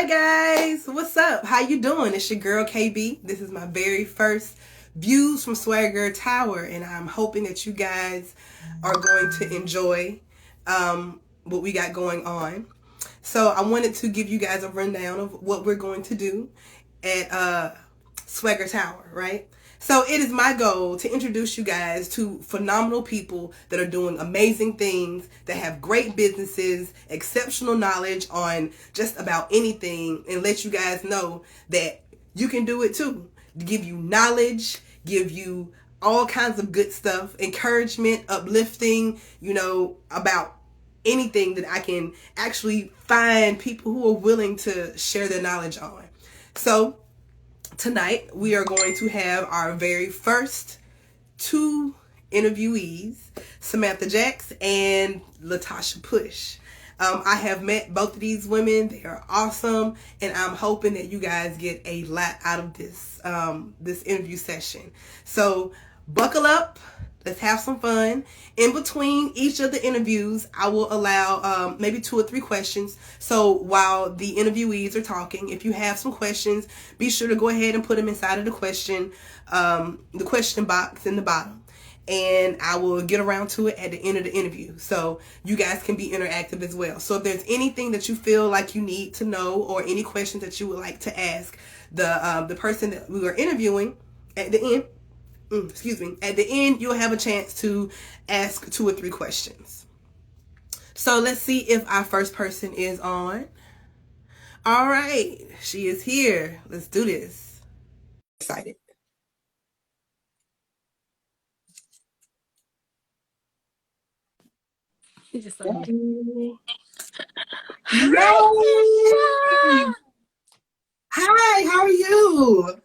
guys, what's up? How you doing? It's your girl KB. This is my very first views from SwagHer Tower, and I'm hoping that you guys are going to enjoy what we got going on. So I wanted to give you guys a rundown of what we're going to do at SwagHer Tower, right? So it is my goal to introduce you guys to phenomenal people that are doing amazing things, that have great businesses, exceptional knowledge on just about anything, and let you guys know that you can do it too. To give you knowledge, give you all kinds of good stuff, encouragement, uplifting, about anything that I can actually find people who are willing to share their knowledge on. So tonight we are going to have our very first two interviewees, Samantha Jax and Latasha Push. I have met both of these women. They are awesome, and I'm hoping that you guys get a lot out of this interview session. So buckle up. Let's have some fun. In between each of the interviews, I will allow maybe 2 or 3 questions. So while the interviewees are talking, if you have some questions, be sure to go ahead and put them inside of the question box in the bottom. And I will get around to it at the end of the interview. So you guys can be interactive as well. So if there's anything that you feel like you need to know, or any questions that you would like to ask the person that we are interviewing at the end, at the end, you'll have a chance to ask 2 or 3 questions. So let's see if our first person is on. All right, she is here. Let's do this. Excited. Hi, how are you?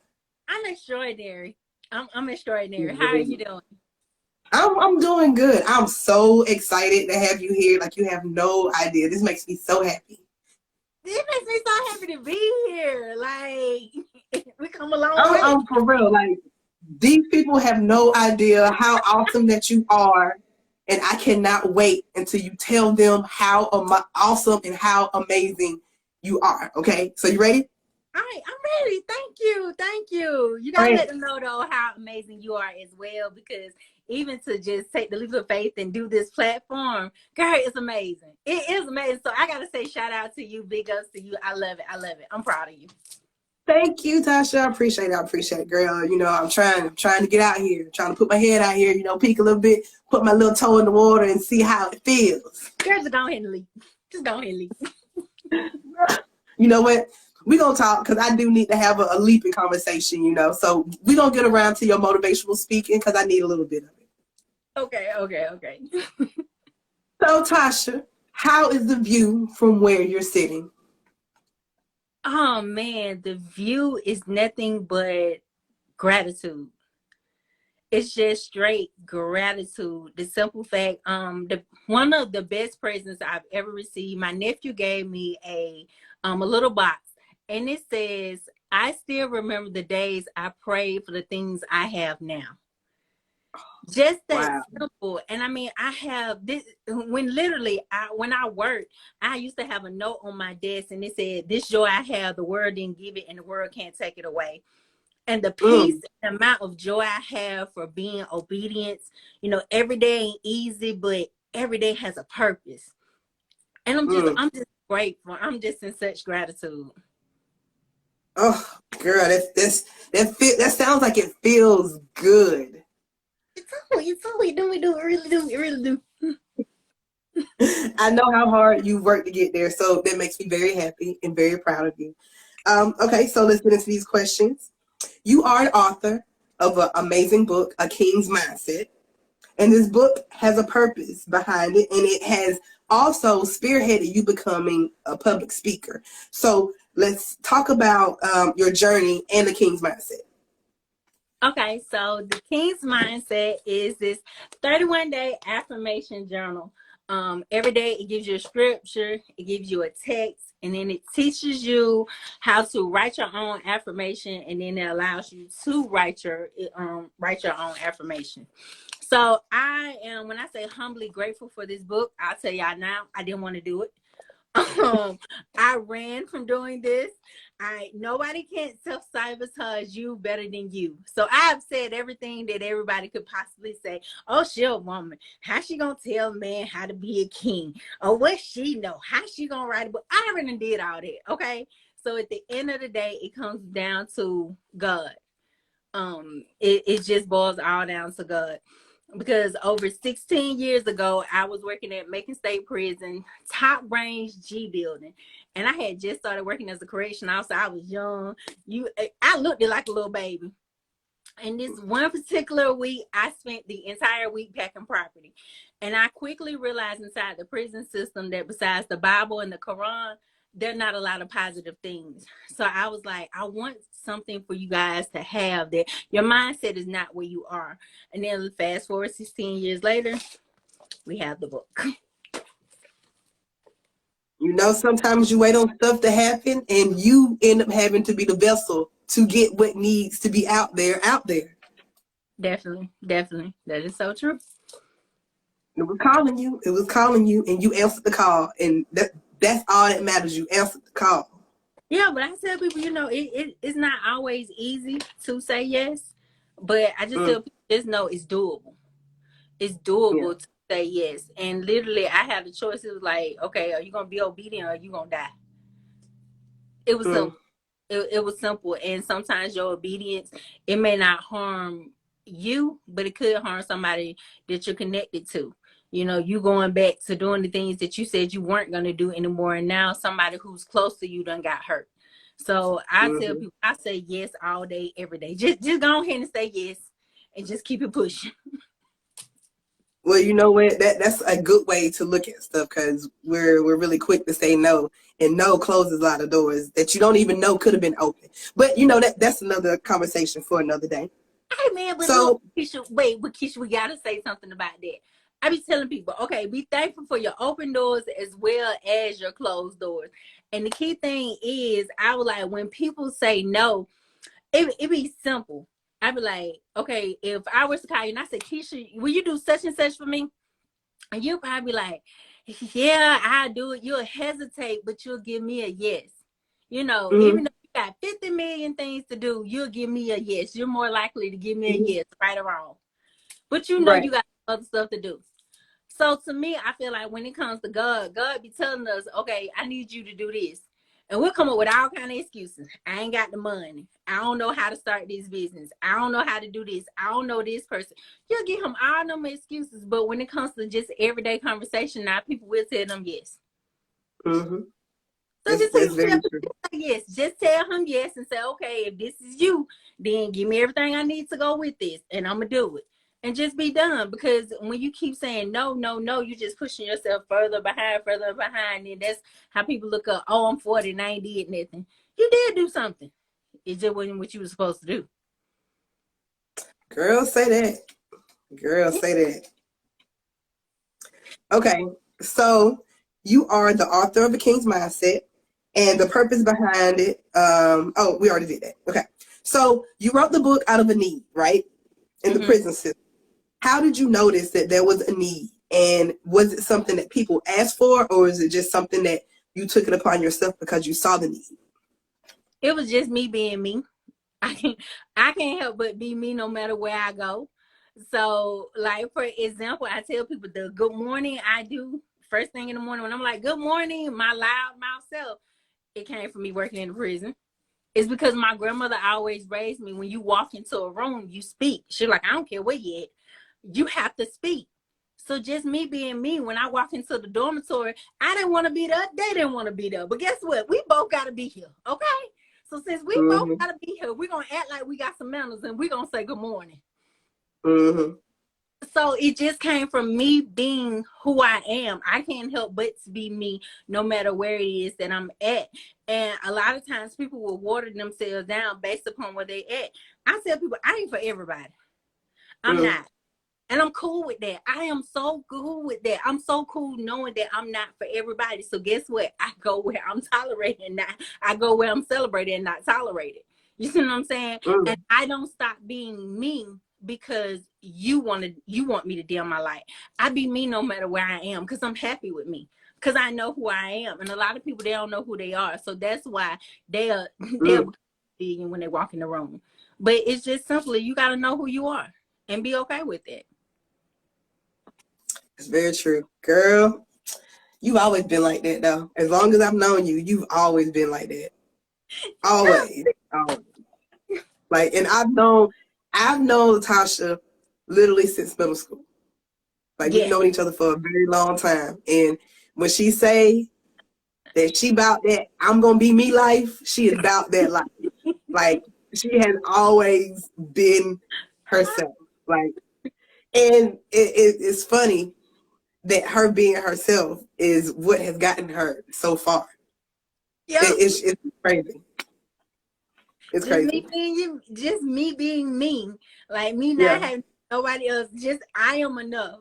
I'm extraordinary. I'm extraordinary. How are you doing? I'm doing good. I'm so excited to have you here. Like, you have no idea. This makes me so happy. This makes me so happy to be here. Like, we come along. I'm for real. Like, these people have no idea how awesome that you are. And I cannot wait until you tell them how awesome and how amazing you are. Okay, so you ready? All right, I'm ready. Thank you. Thank you. You gotta let them know, though, how amazing you are as well, because even to just take the leap of faith and do this platform, girl, it's amazing. It is amazing. So I gotta say shout out to you, big ups to you. I love it. I love it. I'm proud of you. Thank you, Tasha. I appreciate it, girl. I'm trying to get out here, trying to put my head out here, peek a little bit, put my little toe in the water and see how it feels. Girl, just go ahead and leap. Just go ahead and leap. You know what? We're going to talk, because I do need to have a leaping conversation, So we're going to get around to your motivational speaking, because I need a little bit of it. Okay. So, Tasha, how is the view from where you're sitting? Oh, man, the view is nothing but gratitude. It's just straight gratitude. The simple fact, one of the best presents I've ever received, my nephew gave me a little box, and it says, "I still remember the days I prayed for the things I have now." Just that simple. And I mean, I have this when I worked, I used to have a note on my desk, and it said, "This joy I have, the world didn't give it, and the world can't take it away." And the peace and the amount of joy I have for being obedient, every day ain't easy, but every day has a purpose. And I'm just grateful. I'm just in such gratitude. Oh, girl, that sounds like it feels good. It's all we do. We really do. I know how hard you worked to get there, so that makes me very happy and very proud of you. Okay, so let's get into these questions. You are an author of an amazing book, A King's Mindset. And this book has a purpose behind it, and it has also spearheaded you becoming a public speaker. So let's talk about your journey and the King's Mindset. Okay, so the King's Mindset is this 31-day affirmation journal. Every day it gives you a scripture, it gives you a text, and then it teaches you how to write your own affirmation, and then it allows you to write your own affirmation. So I am, when I say humbly grateful for this book, I'll tell y'all now, I didn't want to do it. I ran from doing this. Nobody can self-sabotage you better than you. So I've said everything that everybody could possibly say. Oh, she a woman. How she gonna tell a man how to be a king? Or what she know? How she gonna write a book? I already did all that. Okay. So at the end of the day, it comes down to God. It just boils all down to God. Because over 16 years ago, I was working at Macon State Prison, top range G building. And I had just started working as a correction officer. I was young. I looked like a little baby. And this one particular week, I spent the entire week packing property. And I quickly realized inside the prison system that besides the Bible and the Quran, there are not a lot of positive things. So I was like, I want something for you guys to have that your mindset is not where you are. And then fast forward 16 years later, we have the book. You know, sometimes you wait on stuff to happen and you end up having to be the vessel to get what needs to be out there. Definitely. That is so true. It was calling you, and you answered the call. And that's all that matters. You answered the call. Yeah, but I tell people, it's not always easy to say yes. But I just tell people, just know it's doable. It's doable to say yes. And literally, I had the choice. It was like, okay, are you going to be obedient or are you going to die? It was simple. It was simple. And sometimes your obedience, it may not harm you, but it could harm somebody that you're connected to. You know, you going back to doing the things that you said you weren't going to do anymore. And now somebody who's close to you done got hurt. So I tell people, I say yes all day, every day. Just go ahead and say yes and just keep it pushing. Well, you know what? That's a good way to look at stuff because we're really quick to say no, and no closes a lot of doors that you don't even know could have been open. But you know that's another conversation for another day. Hey man, but so, look, Keisha, we gotta say something about that. I be telling people, okay, be thankful for your open doors as well as your closed doors. And the key thing is, I was like, when people say no, it be simple. I be like, okay, if I was to call you and I said, Keisha, will you do such and such for me? And you'll probably be like, yeah, I do it. You'll hesitate, but you'll give me a yes. You know, even though you got 50 million things to do, you'll give me a yes. You're more likely to give me a yes, right or wrong. But you know you got other stuff to do. So to me, I feel like when it comes to God, God be telling us, okay, I need you to do this. And we'll come up with all kind of excuses. I ain't got the money. I don't know how to start this business. I don't know how to do this. I don't know this person. You'll give him all them excuses. But when it comes to just everyday conversation, now people will tell them yes. So just yes. Just tell him yes and say, okay, if this is you, then give me everything I need to go with this. And I'm going to do it. And just be done. Because when you keep saying no, you're just pushing yourself further behind. And that's how people look up, oh, I'm 40 and I ain't did nothing. You did do something. It just wasn't what you were supposed to do. Girl, say that. Okay, so you are the author of The King's Mindset and the purpose behind it. We already did that. Okay, so you wrote the book out of a need, right? In the prison system. How did you notice that there was a need? And was it something that people asked for, or is it just something that you took it upon yourself because you saw the need? It was just me being me. I can't help but be me no matter where I go. So, like, for example, I tell people the good morning I do first thing in the morning when I'm like, good morning, my loud mouth self. It came from me working in the prison. It's because my grandmother always raised me, when you walk into a room, you speak. She's like, I don't care where you at. You have to speak. So just me being me, when I walk into the dormitory, I didn't want to be there. They didn't want to be there. But guess what? We both got to be here. Okay? So since we both got to be here, we're going to act like we got some manners and we're going to say good morning. So it just came from me being who I am. I can't help but to be me no matter where it is that I'm at. And a lot of times people will water themselves down based upon where they at. I tell people, I ain't for everybody. I'm not. And I'm cool with that. I am so cool with that. I'm so cool knowing that I'm not for everybody. So guess what? I go where I'm tolerated and not. I go where I'm celebrated and not tolerated. You see what I'm saying? And I don't stop being me because you want me to dim my light. I be me no matter where I am because I'm happy with me. because I know who I am. And a lot of people, they don't know who they are. So that's why they'll Mm. become when they walk in the room. But it's just simply, you got to know who you are and be okay with it. It's very true. Girl, you've always been like that, though. As long as I've known you, you've always been like that. Always. Always. Like, and I've known Latasha literally since middle school. Like, we've Yeah. known each other for a very long time. And when she say that she about that I'm gonna be me life, she is about that life. Like, she has always been herself. Like, and it's funny that her being herself is what has gotten her so far. Yep. It's crazy. It's Just me crazy. being you, just me being me. Like me not Yeah. having nobody else. Just I am enough.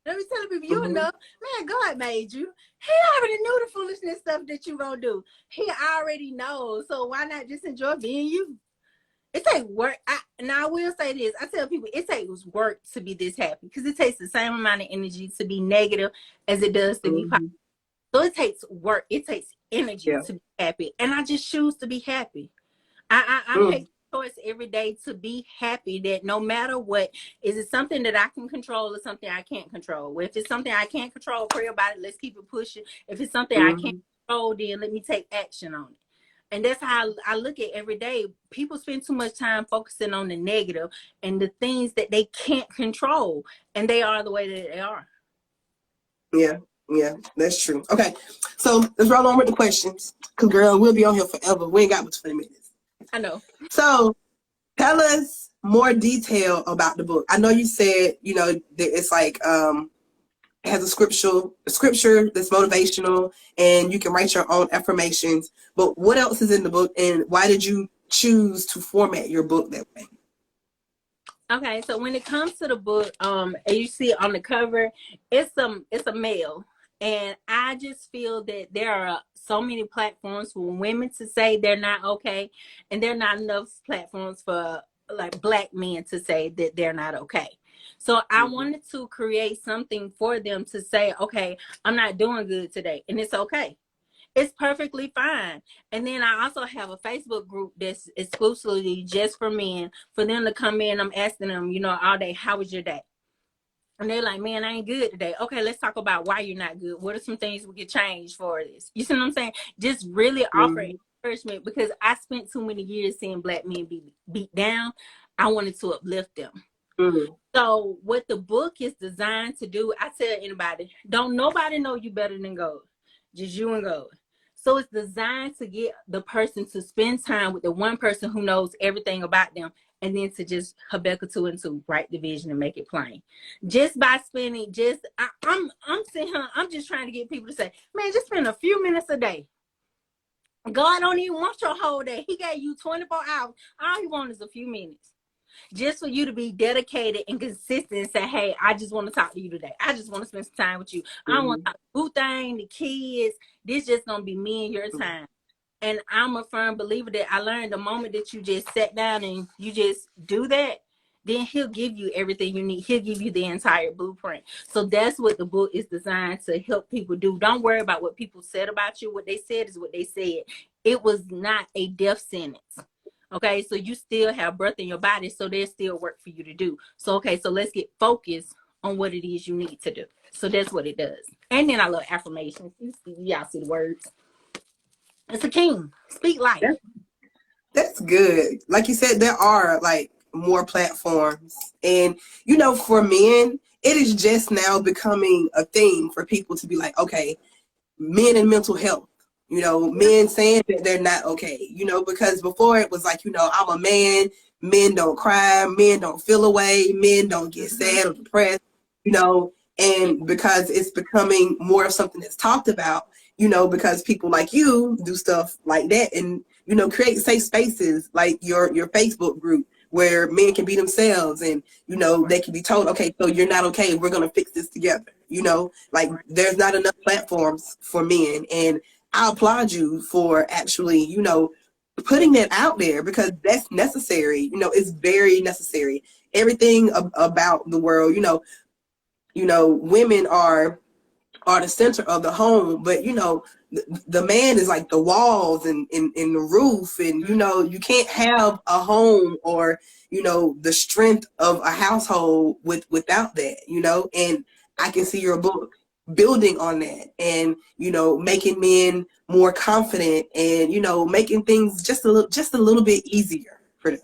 Let me tell people, you Mm-hmm. enough. Man, God made you. He already knew the foolishness stuff that you gonna do. He already knows. So why not just enjoy being you? It takes work. Now I will say this. I tell people it takes work to be this happy because it takes the same amount of energy to be negative as it does to be positive. Mm-hmm. So it takes work. It takes energy Yeah. to be happy. And I just choose to be happy. I Mm. make choice every day to be happy that no matter what, is it something that I can control or something I can't control? Well, if it's something I can't control, pray about it. Let's keep it pushing. If it's something I can't Mm-hmm. control, then let me take action on it. And that's how I look at every day. People spend too much time focusing on the negative and the things that they can't control. And they are the way that they are. Yeah. Yeah. That's true. Okay. So let's roll on with the questions. Cause girl, we'll be on here forever. We ain't got but 20 minutes. I know. So tell us more detail about the book. I know you said, that it's like it has a scripture that's motivational and you can write your own affirmations. But what else is in the book and why did you choose to format your book that way? Okay, so when it comes to the book, and you see it on the cover, it's a male, and I just feel that there are so many platforms for women to say they're not okay, and there are not enough platforms for like Black men to say that they're not okay. So I Mm-hmm. wanted to create something for them to say, okay, I'm not doing good today, and it's okay. It's perfectly fine. And then I also have a Facebook group that's exclusively just for men, for them to come in. I'm asking them, all day, how was your day? And they're like, man, I ain't good today. Okay, let's talk about why you're not good. What are some things we could change for this? You see what I'm saying? Just really offer Mm-hmm. encouragement because I spent too many years seeing Black men be beat down. I wanted to uplift them. Mm-hmm. So what the book is designed to do, I tell anybody, don't nobody know you better than God. Just you and God. So it's designed to get the person to spend time with the one person who knows everything about them, and then to just Habakkuk 2 and 2, write the vision and make it plain. Just by spending, I'm sitting here, I'm just trying to get people to say, man, just spend a few minutes a day. God don't even want your whole day. He gave you 24 hours. All he wants is a few minutes just for you to be dedicated and consistent and say, hey, I just want to talk to you today. I just want to spend some time with you. I don't want to talk to boo thing, the kids. This just going to be me and your time. And I'm a firm believer that I learned the moment that you just sat down and you just do that, then he'll give you everything you need. He'll give you the entire blueprint. So that's what the book is designed to help people do. Don't worry about what people said about you. What they said is what they said. It was not a death sentence. Okay, so you still have breath in your body, so there's still work for you to do. So, okay, so let's get focused on what it is you need to do. So that's what it does. And then I love affirmations. Y'all see the words. It's a king. Speak life. That's good. Like you said, there are like more platforms. And, for men, it is just now becoming a thing for people to be like, okay, men and mental health, men saying that they're not okay, because before it was like, I'm a man, men don't cry, men don't feel away, men don't get sad or depressed, and because it's becoming more of something that's talked about, because people like you do stuff like that and, create safe spaces like your Facebook group where men can be themselves and, they can be told, okay, so you're not okay. We're going to fix this together. Like there's not enough platforms for men. And I applaud you for actually, putting that out there because that's necessary. It's very necessary. Everything about the world, women are are the center of the home, but you know, the man is like the walls and the roof, and you know, you can't have a home or, you know, the strength of a household without that, you know. And I can see your book building on that, and you know, making men more confident, and you know, making things just a little bit easier for them.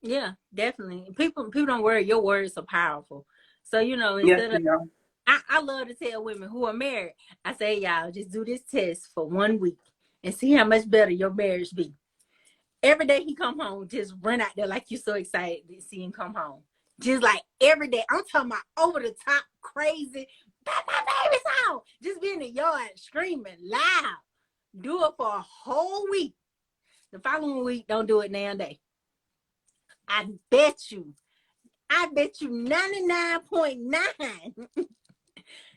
Yeah, definitely. People don't worry. Your words are powerful. So, you know, Yes, instead of, they are. I love to tell women who are married, I say, y'all, just do this test for 1 week and see how much better your marriage be. Every day he come home, just run out there like you're so excited to see him come home. Just like every day. I'm talking about over the top, crazy. My baby's home. Just be in the yard screaming loud. Do it for a whole week. The following week, don't do it now and day. I bet you 99.9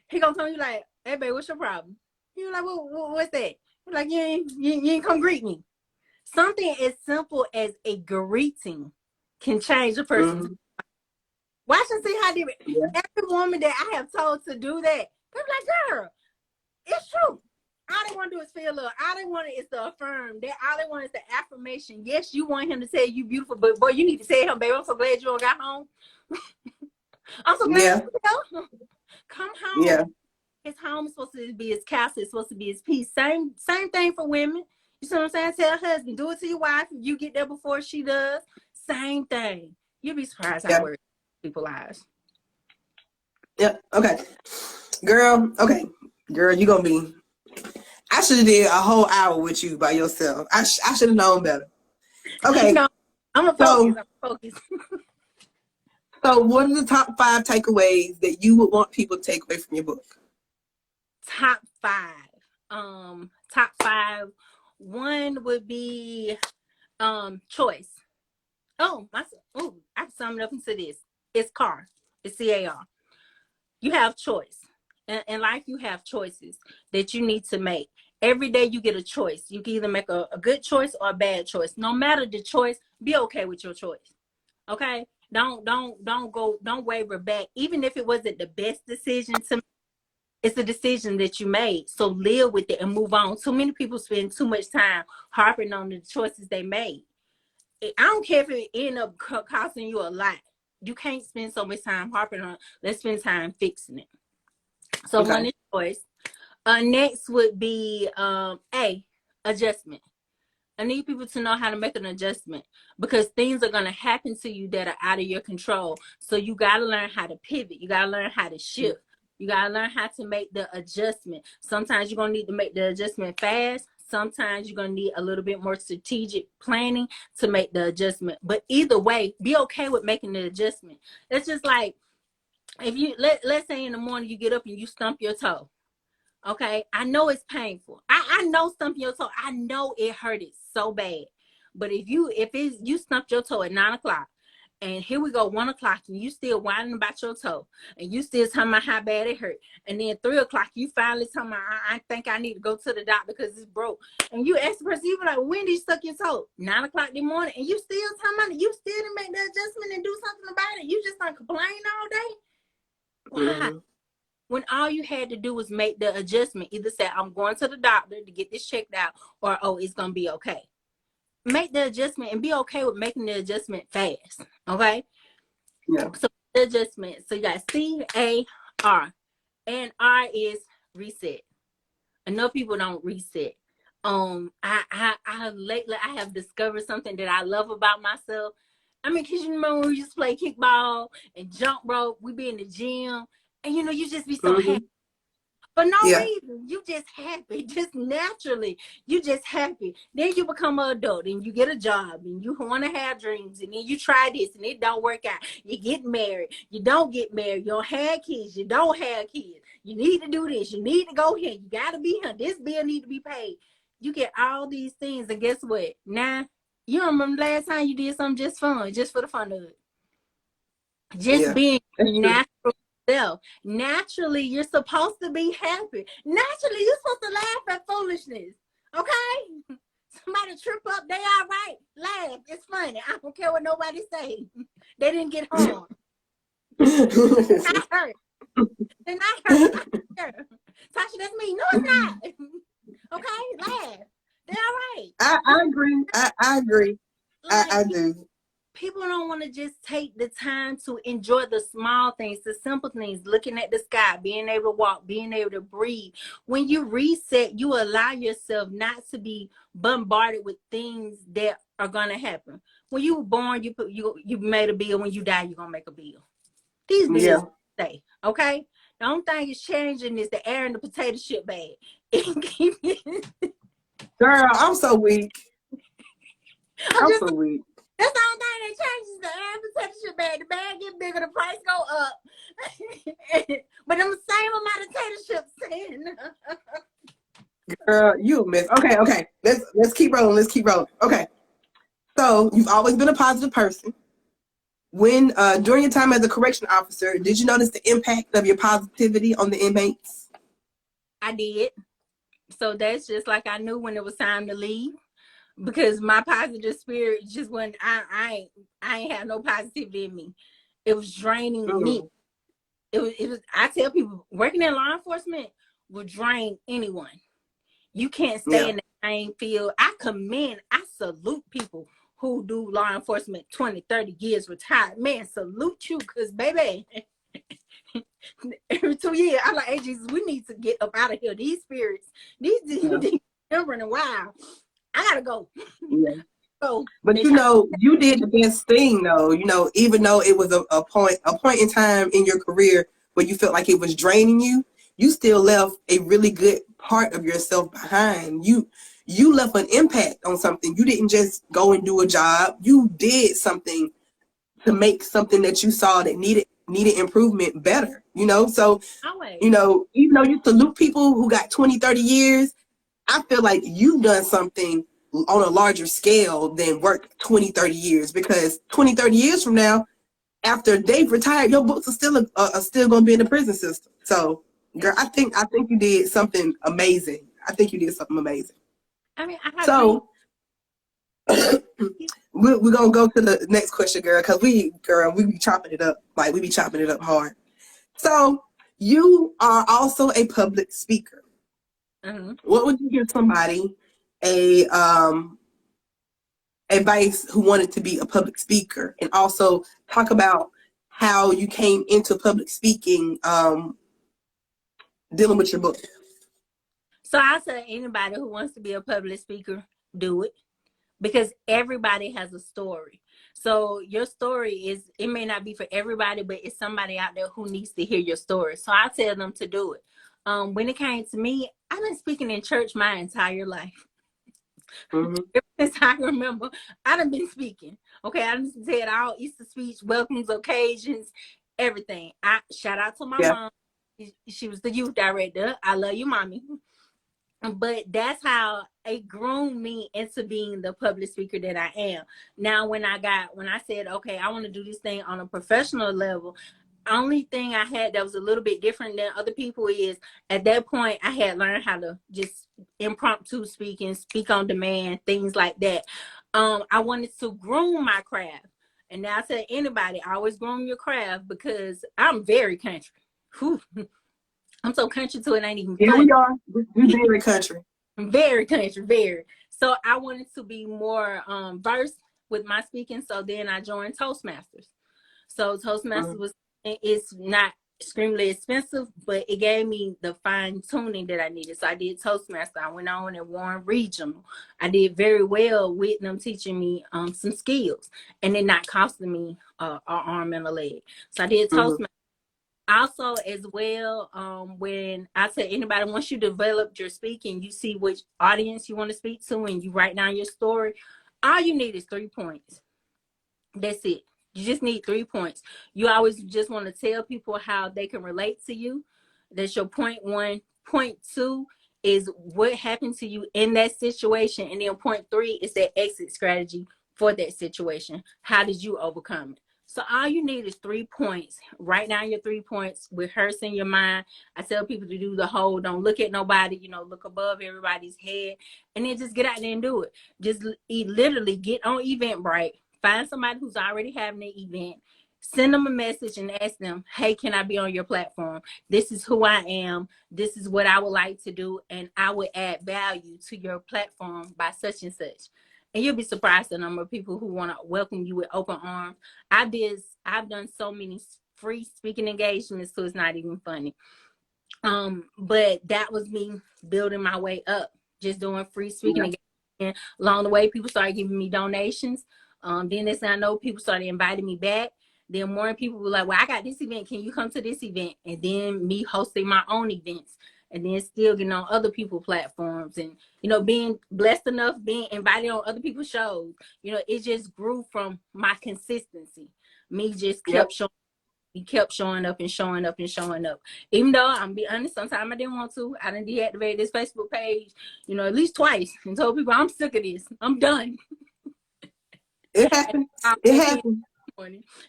he gonna tell you like, hey babe, what's your problem? You like, what's that? You're like, you ain't come greet me. Something as simple as a greeting can change a person. Mm-hmm. Watch and see how different. Yeah. Every woman that I have told to do that, they're like, girl, it's true. All they want to do is feel love. All they want is to affirm. All they want is the affirmation. Yes, you want him to say you beautiful, but boy, you need to say him, baby, I'm so glad you all got home. I'm so glad Yeah. you come home. Yeah. His home is supposed to be his castle. It's supposed to be his peace. Same thing for women. You see what I'm saying? Tell her husband, do it to your wife. If you get there before she does, same thing. You'll be surprised how Yeah. it works in people's lives. Yep. Okay. Girl. Okay. Girl, you gonna be. I should have did a whole hour with you by yourself. I should have known better. Okay. No, I'm a focus. So what are the top 5 takeaways that you would want people to take away from your book? Top 5. Top 5. One would be choice. I can sum it up into this. It's CAR. It's CAR. You have choice. In life, you have choices that you need to make. Every day you get a choice. You can either make a good choice or a bad choice. No matter the choice, be okay with your choice. Okay? Don't waver back. Even if it wasn't the best decision to make, it's a decision that you made. So live with it and move on. Too many people spend too much time harping on the choices they made. I don't care if it end up costing you a lot. You can't spend so much time harping on it. Let's spend time fixing it. So Okay. one is choice. Next would be adjustment. I need people to know how to make an adjustment because things are going to happen to you that are out of your control. So you got to learn how to pivot. You got to learn how to shift. You got to learn how to make the adjustment. Sometimes you're going to need to make the adjustment fast. Sometimes you're going to need a little bit more strategic planning to make the adjustment. But either way, be okay with making the adjustment. It's just like if you let's say in the morning you get up and you stump your toe. Okay, I know it's painful. I know stumping your toe. I know it hurted so bad. But if you stumped your toe at 9 o'clock, and here we go 1 o'clock, and you still whining about your toe, and you still talking about how bad it hurt, and then 3 o'clock you finally talking about I think I need to go to the doctor because it's broke, and you ask the person, you be like, when did you suck your toe? 9 o'clock in the morning, and you still talking about it. You still didn't make the adjustment and do something about it. You just don't complain all day. Why? Mm-hmm. When all you had to do was make the adjustment, either say, I'm going to the doctor to get this checked out, or, oh, it's going to be okay. Make the adjustment and be okay with making the adjustment fast, okay? Yeah. So the adjustment, so you got CAR, and R is reset. Enough people don't reset. Lately I have discovered something that I love about myself. I mean, cause you remember when we used to play kickball and jump rope, we be in the gym, and you just be so happy. For no reason. You just happy. Just naturally. You just happy. Then you become an adult and you get a job and you want to have dreams, and then you try this and it don't work out. You get married. You don't get married. You don't have kids. You don't have kids. You need to do this. You need to go here. You got to be here. This bill need to be paid. You get all these things, and guess what? Now, you don't remember last time you did something just fun, just for the fun of it. Just being natural self. Naturally, you're supposed to be happy. Naturally, you're supposed to laugh at foolishness. Okay? Somebody trip up, they all right. Laugh. It's funny. I don't care what nobody say. They didn't get harmed. They're not hurt. They're not hurt. Tasha, that's me. No, it's not. Okay, laugh. They're all right. I agree. I agree. Like I do. people don't want to just take the time to enjoy the small things, the simple things, looking at the sky, being able to walk, being able to breathe. When you reset, you allow yourself not to be bombarded with things that are gonna happen. When you were born, you made a bill. When you die, you're gonna make a bill. These Yeah. bills stay, okay? The only thing is changing is the air in the potato chip bag. Girl, I'm so weak. I'm I'm just so weak. That's the only thing that changes, the air protection bag. The bag get bigger, the price go up. But them same amount of tater chips staying. Girl, you a mess. Okay. Let's keep rolling. Let's keep rolling. Okay. So you've always been a positive person. When during your time as a correction officer, did you notice the impact of your positivity on the inmates? I did. So that's just like I knew when it was time to leave. Because my positive spirit just went, I ain't have no positivity in me. It was draining me. It was I tell people working in law enforcement will drain anyone. You can't stay in the same field. I salute people who do law enforcement 20, 30 years retired. Man, salute you, because baby, every 2 years, I'm like, hey, Jesus, we need to get up out of here. These spirits, these running wild. I gotta go. Yeah. So, but you know, you did the best thing though. You know, even though it was a point in time in your career where you felt like it was draining you, you still left a really good part of yourself behind. You left an impact on something. You didn't just go and do a job. You did something to make something that you saw that needed improvement better. You know, so always. you know, even though you salute people who got 20, 30 years, I feel like you've done something on a larger scale than work 20, 30 years, because 20, 30 years from now, after they've retired, your books are still going to be in the prison system. So, girl, I think you did something amazing. I think you did something amazing. I mean, I so we're going to go to the next question, girl, because we be chopping it up. Like, we be chopping it up hard. So you are also a public speaker. Mm-hmm. What would you give somebody a advice who wanted to be a public speaker, and also talk about how you came into public speaking, dealing with your book? So I tell anybody who wants to be a public speaker, do it, because everybody has a story. So your story it may not be for everybody, but it's somebody out there who needs to hear your story. So I tell them to do it. When it came to me, I've been speaking in church my entire life. Mm-hmm. Ever since I remember, I done been speaking. Okay, I done said all Easter speech, welcomes, occasions, everything. I shout out to my mom. She was the youth director. I love you, mommy. But that's how it groomed me into being the public speaker that I am. Now, when I said, okay, I want to do this thing on a professional level, only thing I had that was a little bit different than other people is at that point I had learned how to just impromptu speak on demand, things like that. I wanted to groom my craft. And now I tell anybody, always groom your craft, because I'm very country. Whew. I'm so country to it ain't even funny. Here we are. We're very country. Very country, very. So I wanted to be more versed with my speaking. So then I joined Toastmasters. So Toastmasters it's not extremely expensive, but it gave me the fine tuning that I needed. So I did Toastmaster. I went on and won regional. I did very well with them teaching me some skills, and then not costing me an arm and a leg. So I did Toastmasters. Also, as well, when I tell anybody, once you develop your speaking, you see which audience you want to speak to, and you write down your story. All you need is 3 points. That's it. You just need 3 points. You always just want to tell people how they can relate to you. That's your point 1. Point 2 is what happened to you in that situation. And then point 3 is that exit strategy for that situation. How did you overcome it? So all you need is 3 points. Write down your 3 points, rehearse in your mind. I tell people to do the whole, don't look at nobody, look above everybody's head, and then just get out there and do it. Just literally get on Eventbrite. Find somebody who's already having an event. send them a message and ask them, hey, can I be on your platform? This is who I am. This is what I would like to do. And I would add value to your platform by such and such. And you'll be surprised the number of people who want to welcome you with open arms. I've done so many free speaking engagements, so it's not even funny. But that was me building my way up, just doing free speaking engagements. And along the way, people started giving me donations. Then next thing I know, people started inviting me back. Then more people were like, well, I got this event. Can you come to this event? And then me hosting my own events, and then still getting on other people's platforms, and, you know, being blessed enough, being invited on other people's shows. You know, it just grew from my consistency. Me just kept showing. He kept showing up and showing up and showing up. Even though, I'm be honest, sometimes I didn't want to. I didn't deactivate this Facebook page, you know, at least twice, and told people I'm sick of this. I'm done. It happens. It happens.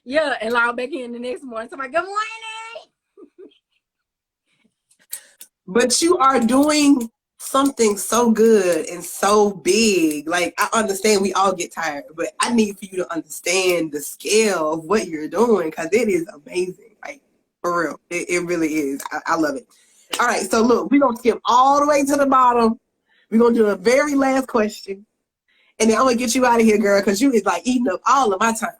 Yeah, and log back in the next morning. So I'm like, good morning. But you are doing something so good and so big. Like, I understand we all get tired, but I need for you to understand the scale of what you're doing, because it is amazing. Like, for real. It really is. I love it. All right, so look, we're going to skip all the way to the bottom. We're going to do a very last question. And then I'm going to get you out of here, girl, because you is like eating up all of my time.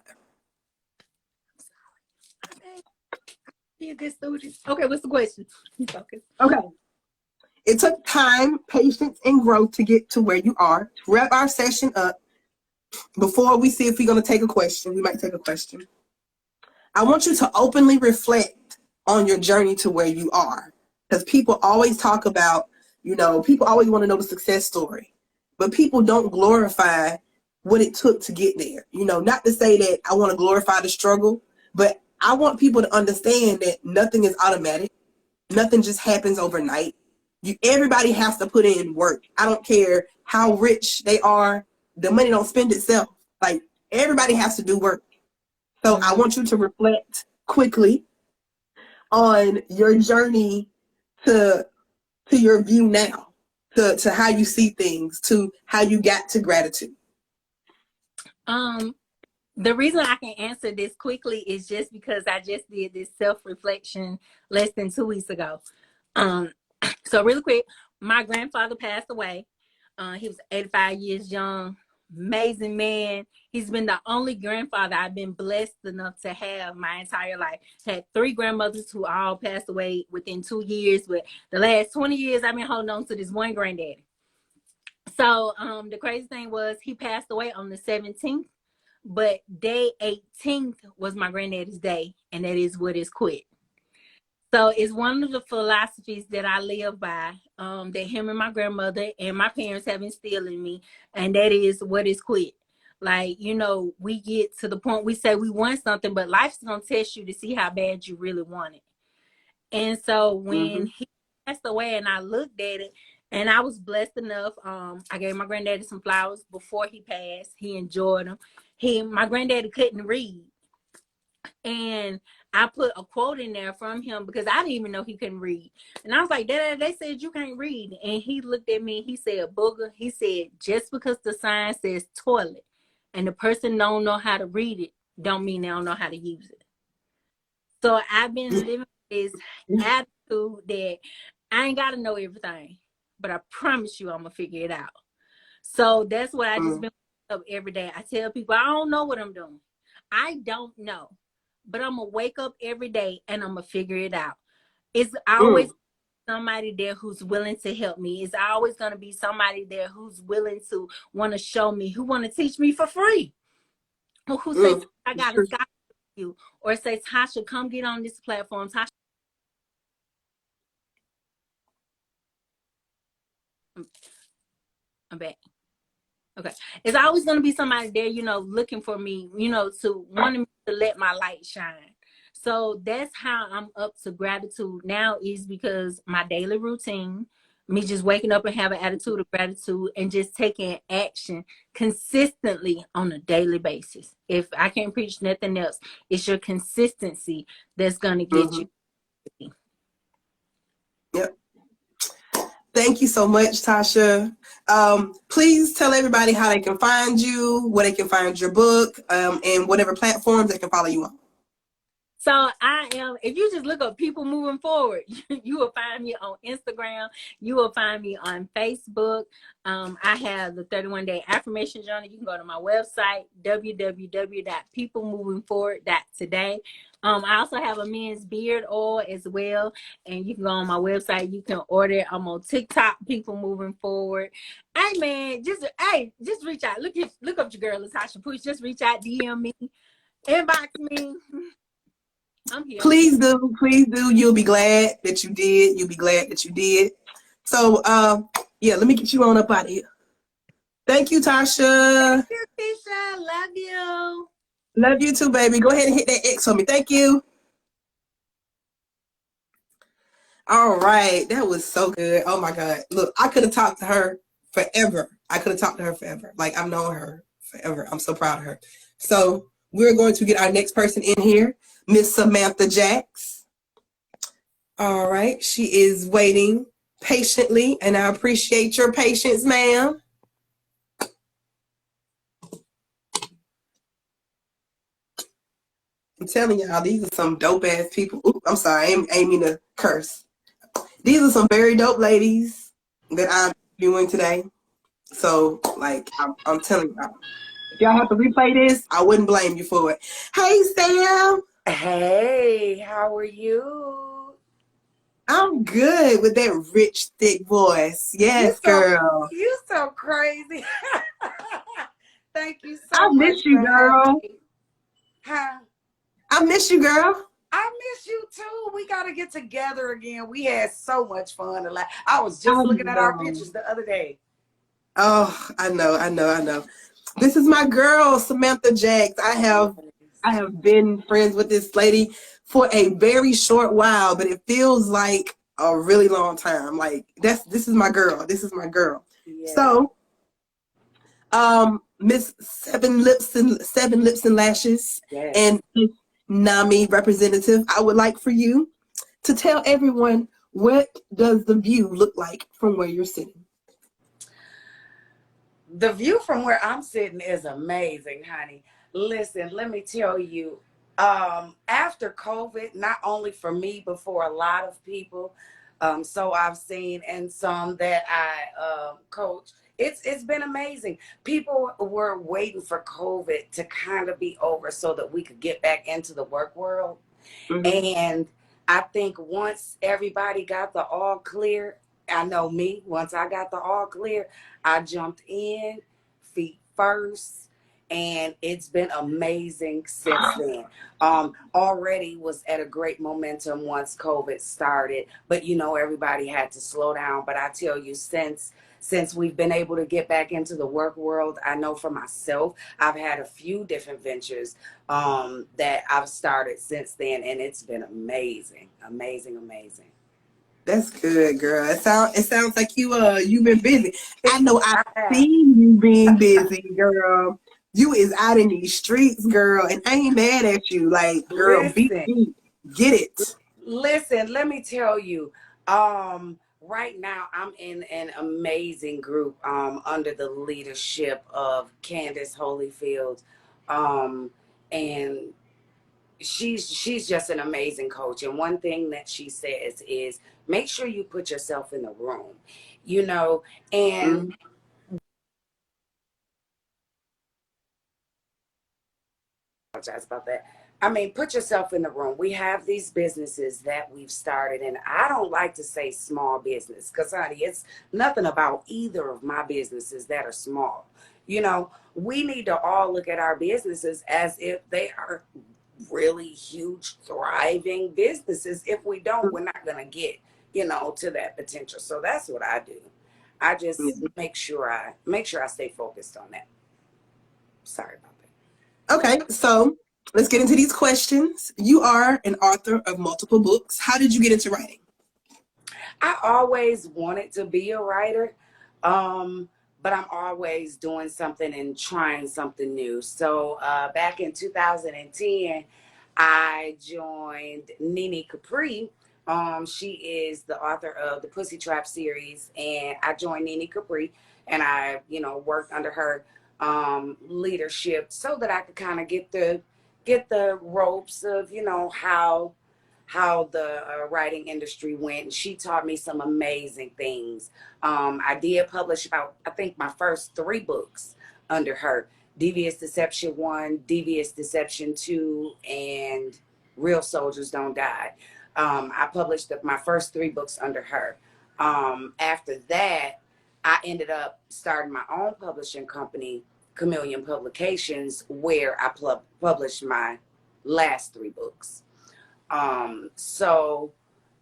Be a good student. Okay, what's the question? Okay. It took time, patience, and growth to get to where you are. To wrap our session up, before we see if we're going to take a question, we might take a question. I want you to openly reflect on your journey to where you are. Because people always talk about, you know, people always want to know the success story. But people don't glorify what it took to get there. You know, not to say that I want to glorify the struggle, but I want people to understand that nothing is automatic. Nothing just happens overnight. Everybody has to put in work. I don't care how rich they are. The money don't spend itself. Like, everybody has to do work. So I want you to reflect quickly on your journey to your view now, to how you see things, to how you got to gratitude. The reason I can answer this quickly is just because I just did this self-reflection less than 2 weeks ago. So really quick, my grandfather passed away. He was 85 years young, amazing man. He's been the only grandfather I've been blessed enough to have my entire life. Had 3 grandmothers who all passed away within 2 years, but the last 20 years I've been holding on to this one granddaddy. So the crazy thing was, he passed away on the 17th. But day 18th was my granddaddy's day, and that is what is quit. So it's one of the philosophies that I live by, that him and my grandmother and my parents have instilled in me, and that is what is quit. Like, you know, we get to the point we say we want something, but life's gonna test you to see how bad you really want it. And so when he passed away and I looked at it, and I was blessed enough, I gave my granddaddy some flowers before he passed. He enjoyed them. My granddaddy couldn't read. And I put a quote in there from him because I didn't even know he couldn't read. And I was like, Dad, they said you can't read. And he looked at me, he said, Booger, he said, just because the sign says toilet and the person don't know how to read it, don't mean they don't know how to use it. So I've been living with this attitude that I ain't got to know everything, but I promise you I'm going to figure it out. So that's what I just been up every day. I tell people, I don't know what I'm doing. I don't know, but I'm going to wake up every day and I'm going to figure it out. It's always somebody there who's willing to help me. It's always going to be somebody there who's willing to want to show me, who want to teach me for free. Who says, I got a scholarship for you. Or say, Tasha, come get on this platform. Tasha. I'm back. Okay. It's always going to be somebody there, you know, looking for me, you know, to wanting me to let my light shine. So that's how I'm up to gratitude now, is because my daily routine, me just waking up and having an attitude of gratitude and just taking action consistently on a daily basis. If I can't preach nothing else, it's your consistency that's going to get you. Yep. Thank you so much, Tasha. Please tell everybody how they can find you, where they can find your book, and whatever platforms they can follow you on. So I am, if you just look up People Moving Forward, you will find me on Instagram. You will find me on Facebook. I have the 31-day affirmation journal. You can go to my website, www.peoplemovingforward.today. I also have a men's beard oil as well. And you can go on my website. You can order it. I'm on TikTok, People Moving Forward. Hey man, just reach out. Look up your girl Latasha Push. Just reach out, DM me, inbox me. I'm here. Please do, please do. You'll be glad that you did. You'll be glad that you did. So, yeah, let me get you on up out of here. Thank you, Tasha. Thank you, Tisha. Love you. Love you too, baby. Go ahead and hit that X for me. Thank you. All right, that was so good. Oh my God. Look, I could have talked to her forever. I could have talked to her forever. Like, I've known her forever. I'm so proud of her. So we're going to get our next person in here, Miss Samantha Jax. All right, she is waiting patiently, and I appreciate your patience, ma'am. I'm telling y'all, these are some dope ass people. Ooh, I'm sorry, I ain't mean to curse. These are some very dope ladies that I'm viewing today. So, like, I'm telling y'all, if y'all have to replay this, I wouldn't blame you for it. Hey, Sam. Hey, how are you? I'm good with that rich, thick voice. Yes, girl. You so crazy. Thank you I so much miss you, for having girl. me. Huh? I miss you, girl. I miss you too. We gotta get together again. We had so much fun. I was I just looking at our know. pictures the other day. Oh, I know. This is my girl, Samantha Jax. I have been friends with this lady for a very short while, but it feels like a really long time. Like, this is my girl. This is my girl. Yeah. So, Miss Seven Lips and Lashes, Yes. and Miss NAMI representative, I would like for you to tell everyone, what does the view look like from where you're sitting? The view from where I'm sitting is amazing, honey. Listen, let me tell you, after COVID, not only for me, but for a lot of people, so I've seen, and some that I coach, it's been amazing. People were waiting for COVID to kind of be over so that we could get back into the work world. Mm-hmm. And I think once everybody got the all clear, I know me, once I got the all clear, I jumped in feet first. And it's been amazing since then. Already was at a great momentum once COVID started, but you know, everybody had to slow down. But I tell you, since we've been able to get back into the work world, I know for myself, I've had a few different ventures that I've started since then, and it's been amazing. That's good, girl. It sounds like you've been busy. I know I've Yeah. seen you being busy, girl. You is out in these streets, girl, and I ain't mad at you. Like, girl, beat Listen, me. Get it. listen, let me tell you, right now I'm in an amazing group under the leadership of Candace Holyfield. And she's just an amazing coach, and one thing that she says is make sure you put yourself in the room, you know. And Mm-hmm. apologize about that. I mean, put yourself in the room. We have these businesses that we've started, and I don't like to say small business because, honey, it's nothing about either of my businesses that are small. You know, we need to all look at our businesses as if they are really huge, thriving businesses. If we don't, we're not going to get, to that potential. So that's what I do. I just make sure I stay focused on that. Sorry about that. Okay, so let's get into these questions. You are an author of multiple books. How did you get into writing? I always wanted to be a writer, but I'm always doing something and trying something new. So back in 2010, I joined Nene Capri. She is the author of the Pussy Trap series, and I joined Nene Capri, and I, worked under her leadership so that I could kind of get get the ropes of, you know, how the writing industry went. And she taught me some amazing things. I did publish about, I think, my first 3 books under her: Devious Deception 1, Devious Deception 2, and Real Soldiers Don't Die. I published my first 3 books under her. After that, I ended up starting my own publishing company, Chameleon Publications, where I published my last 3 books. So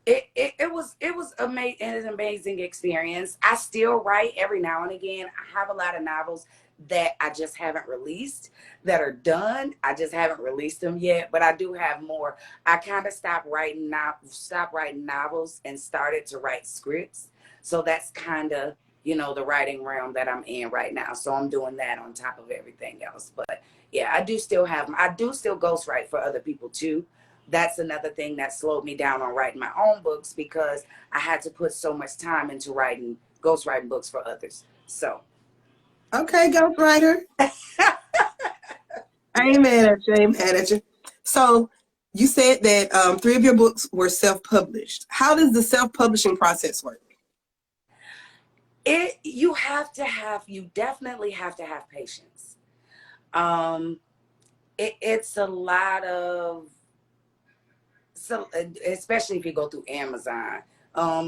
it was an amazing experience. I still write every now and again. I have a lot of novels that I just haven't released, that are done. I just haven't released them yet, but I do have more. I kind of stopped writing novels and started to write scripts. So that's kind of, you know, the writing realm that I'm in right now. So I'm doing that on top of everything else. But yeah, I do still ghostwrite for other people too. That's another thing that slowed me down on writing my own books, because I had to put so much time into ghostwriting books for others. So. Okay, ghostwriter. I ain't mad at you. I ain't mad at you. So you said that 3 of your books were self-published. How does the self-publishing process work? You definitely have to have patience. It's a lot of, so especially if you go through Amazon,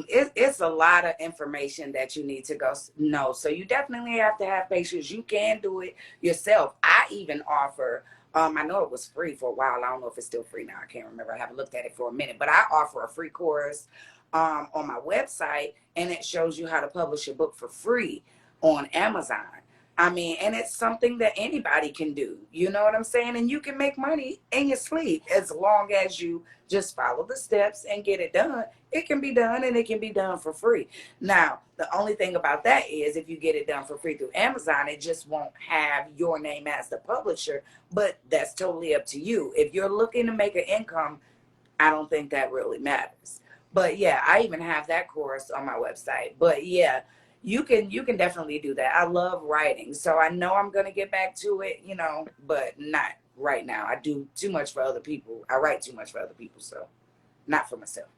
it's a lot of information that you need to go know. So you definitely have to have patience. You can do it yourself. I even offer, I know it was free for a while. I don't know if it's still free now. I can't remember. I haven't looked at it for a minute, but I offer a free course on my website, and it shows you how to publish a book for free on Amazon. I mean, and it's something that anybody can do. You know what I'm saying? And you can make money in your sleep as long as you just follow the steps and get it done. It can be done, and it can be done for free. Now, the only thing about that is, if you get it done for free through Amazon, it just won't have your name as the publisher, but that's totally up to you. If you're looking to make an income, I don't think that really matters. But yeah, I even have that course on my website. But yeah, you can definitely do that. I love writing, so I know I'm gonna get back to it, you know, but not right now. I do too much for other people. I write too much for other people, so not for myself.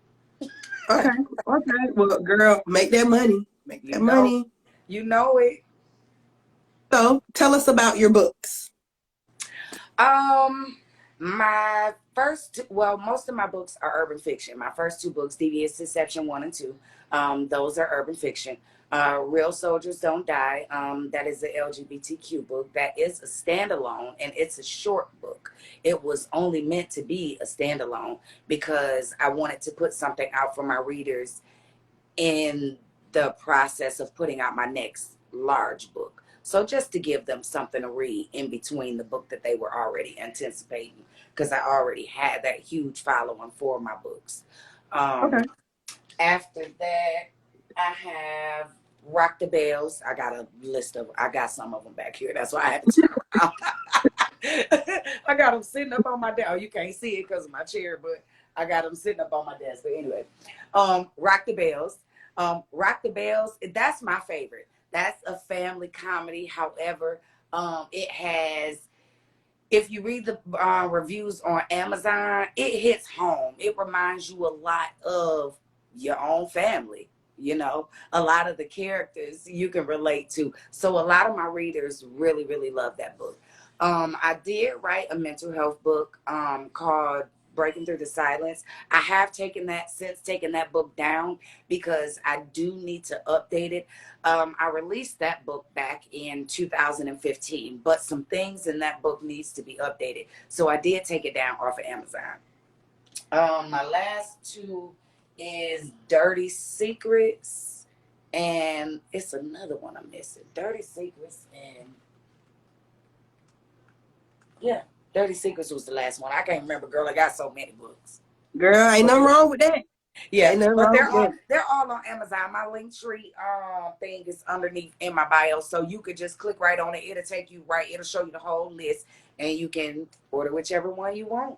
Okay. Okay. Well, girl, make that money. Make You that know, money. you know it. So tell us about your books. Um, most of my books are urban fiction. My first 2 books, Devious Deception 1 and 2, those are urban fiction. Real Soldiers Don't Die, that is the LGBTQ book. That is a standalone, and it's a short book. It was only meant to be a standalone because I wanted to put something out for my readers in the process of putting out my next large book. So just to give them something to read in between the book that they were already anticipating, because I already had that huge following for my books. Okay. After that, I have Rock the Bells. I got some of them back here. That's why I have to turn around. I got them sitting up on my desk. Oh, you can't see it because of my chair, but I got them sitting up on my desk. But anyway, Rock the Bells. Rock the Bells, that's my favorite. That's a family comedy. However, it has, if you read the reviews on Amazon, it hits home. It reminds you a lot of your own family. You know, a lot of the characters you can relate to. So a lot of my readers really, really love that book. I did write a mental health book called Breaking Through the Silence. I have taken that book down because I do need to update it. I released that book back in 2015, but some things in that book needs to be updated. So I did take it down off of Amazon. My last 2 is Dirty Secrets, and it's another one I'm missing. Dirty Secrets and yeah, Dirty Secrets was the last one. I can't remember, girl. I got so many books. Girl, ain't nothing wrong with that. Yeah, Ain't nothing but wrong with that. they're all on Amazon. My Linktree thing is underneath in my bio, so you could just click right on it. It'll take you right. It'll show you the whole list, and you can order whichever one you want.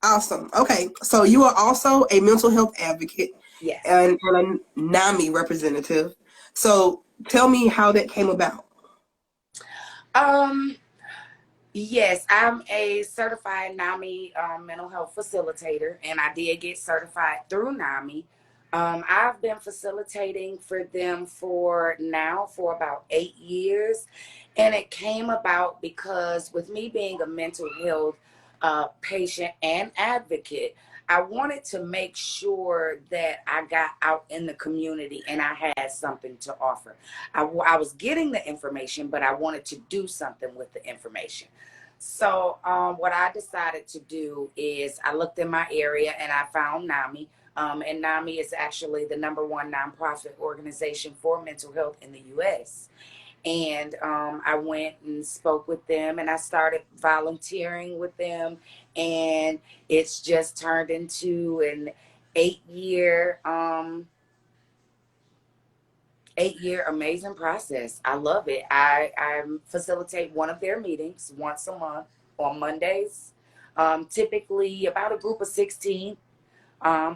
Awesome. Okay. So you are also a mental health advocate Yes. and a NAMI representative. So tell me how that came about. Um, Yes, I'm a certified NAMI mental health facilitator, and I did get certified through NAMI. I've been facilitating for them for about 8 years, and it came about because with me being a mental health patient and advocate, I wanted to make sure that I got out in the community and I had something to offer. I was getting the information, but I wanted to do something with the information. So, what I decided to do is I looked in my area and I found NAMI. And NAMI is actually the #1 nonprofit organization for mental health in the U.S. And I went and spoke with them and I started volunteering with them. And it's just turned into an 8 year 8 year amazing process. I love it. I facilitate one of their meetings once a month on Mondays. Typically about a group of 16.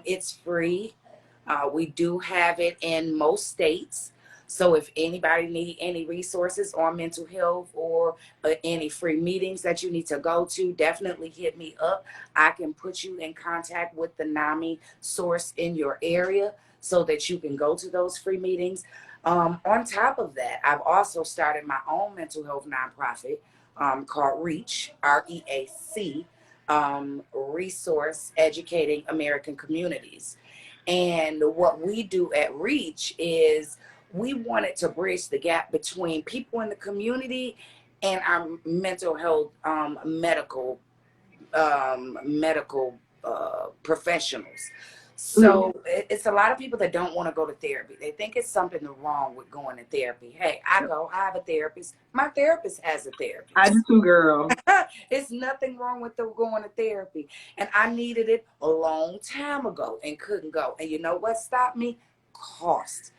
It's free. We do have it in most states. So if anybody need any resources on mental health or any free meetings that you need to go to, definitely hit me up. I can put you in contact with the NAMI source in your area so that you can go to those free meetings. On top of that, I've also started my own mental health nonprofit called REACH, REAC, Resource Educating American Communities. And what we do at Reach is we wanted to bridge the gap between people in the community and our mental health medical professionals. Mhm. So it's a lot of people that don't want to go to therapy. They think it's something wrong with going to therapy. Hey, I go, I have a therapist. My therapist has a I do therapist. too, girl. It's nothing wrong with them going to therapy. And I needed it a long time ago and couldn't go. And you know what stopped me? Cost.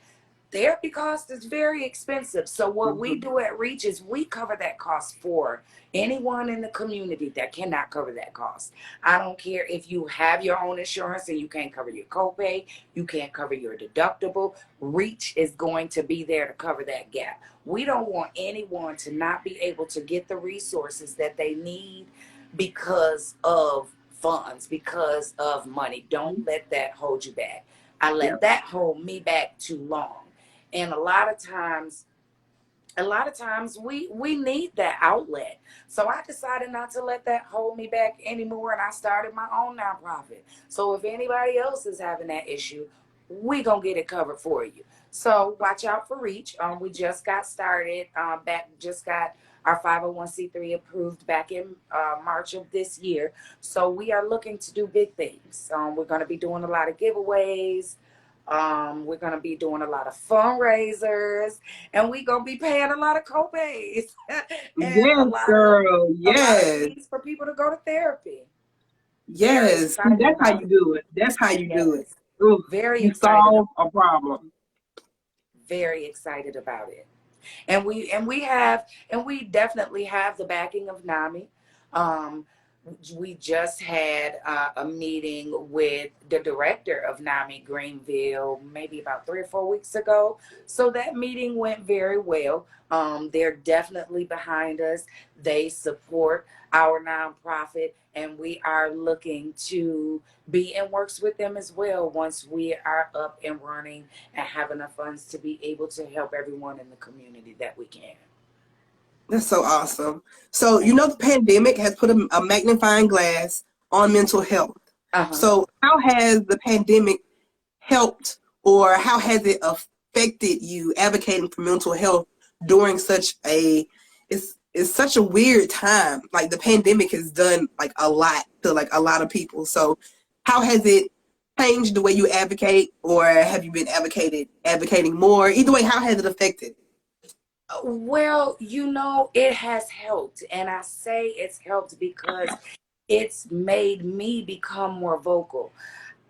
Therapy cost is very expensive. So what we Mhm. do at Reach is we cover that cost for anyone in the community that cannot cover that cost. I don't care if you have your own insurance and you can't cover your copay, you can't cover your deductible. Reach is going to be there to cover that gap. We don't want anyone to not be able to get the resources that they need because of funds, because of money. Don't let that hold you back. I let Yep. that hold me back too long. And a lot of times we need that outlet. So I decided not to let that hold me back anymore, and I started my own nonprofit. So if anybody else is having that issue, we gonna get it covered for you. So watch out for Reach. We just got started. Just got our 501c3 approved back in March of this year. So we are looking to do big things. We're going to be doing a lot of giveaways. We're going to be doing a lot of fundraisers, and we're going to be paying a lot of copays and Yes, girl. a lot of Yes. fees for people to go to therapy. Very Yes. See, excited that's how about you it. do it. That's how you do it. Yes. Ooh, Very you excited. solve a problem. Very excited about it. And we definitely have the backing of NAMI. Um, we just had a meeting with the director of NAMI Greenville maybe about 3 or 4 weeks ago. So that meeting went very well. They're definitely behind us. They support our nonprofit, and we are looking to be in works with them as well once we are up and running and have enough funds to be able to help everyone in the community that we can. That's so awesome. So, you know, the pandemic has put a magnifying glass on mental health. Uh-huh. So, how has the pandemic helped, or how has it affected you advocating for mental health during such a it's such a weird time. Like the pandemic has done like a lot to like a lot of people. So, how has it changed the way you advocate, or have you been advocating more? Either way, how has it affected? Well, it has helped. And I say it's helped because it's made me become more vocal.